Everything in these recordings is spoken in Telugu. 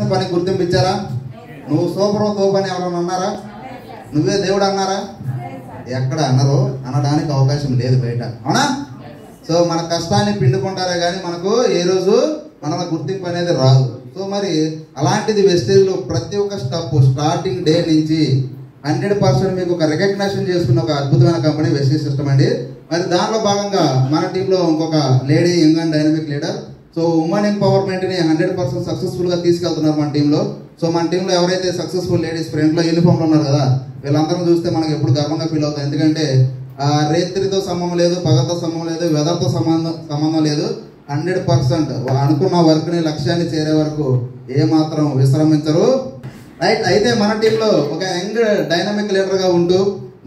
పని గుర్తింపు ఇచ్చారా? నువ్వు సూపర్ తోపు అని ఎవరైనా అన్నారా? నువ్వే దేవుడు అన్నారా? ఎక్కడ అన్నారు? అనడానికి అవకాశం లేదు బయట, అవునా? సో మన కష్టాన్ని పిండుకుంటారే కానీ మనకు ఏ రోజు మన గుర్తింపు అనేది రాదు. సో మరి అలాంటిది వెస్టేజ్లో ప్రతి ఒక్క స్టెప్ స్టార్టింగ్ డే నుంచి 100% మీకు ఒక రికగ్నైజేషన్ చేసుకున్న ఒక అద్భుతమైన కంపెనీ వెస్టేజ్ సిస్టమ్ అండి. మరి దానిలో భాగంగా మన టీంలో ఇంకొక lady young and dynamic leader. So women ఎంపవర్మెంట్ని 100% సక్సెస్ఫుల్గా తీసుకెళ్తున్నారు మన టీంలో. సో మన టీంలో ఎవరైతే సక్సెస్ఫుల్ లేడీస్ ఫ్రంట్లో యూనిఫామ్లో ఉన్నారు కదా, వీళ్ళందరం చూస్తే మనకు ఎప్పుడు గర్వంగా ఫీల్ అవుతాం. ఎందుకంటే రేత్రితో సంబంధం లేదు, పగలతో సంబంధం లేదు, వెదర్తో సంబంధం లేదు. 100% అనుకున్న వర్క్ని లక్ష్యాన్ని చేరే వరకు ఏమాత్రం విశ్రమించరు. రైట్. అయితే మన టీంలో ఒక యంగ్ డైనమిక్ లీడర్గా ఉంటూ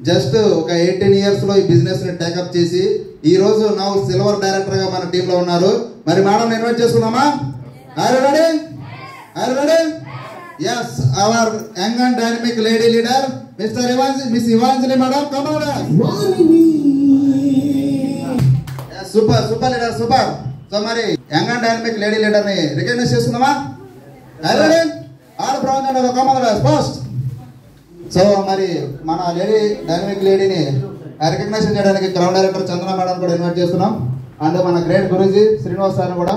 జస్ట్ ఒక 18 ఇయర్స్లో ఈ బిజినెస్ని టేకప్ చేసి ఈ రోజు నా సిల్వర్ డైరెక్టర్గా మన టీంలో ఉన్నారు. మరి మేడం ఇన్వైట్ చేసుకుందామా? Are you ready? Yes, our young and dynamic lady leader, Miss Evangeline madam, come on. Yes, super leader, super. So మరి young and dynamic lady leader ని రికగ్నైజ్ చేసుకుందామా? Are you ready? All brown and come on first. So మరి మన లేడీ డైనమిక్ లేడీని రికగ్నైజ్ చేయడానికి గ్రౌండ్ డైరెక్టర్ చంద్ర మేడం కూడా ఇన్వైట్ చేస్తున్నాం. అండ్ మన గ్రేట్ గురూజీ శ్రీనివాస్ సార్ కూడా.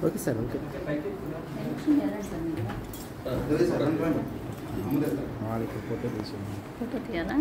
Okay sir. ఫోటో తీయాలా?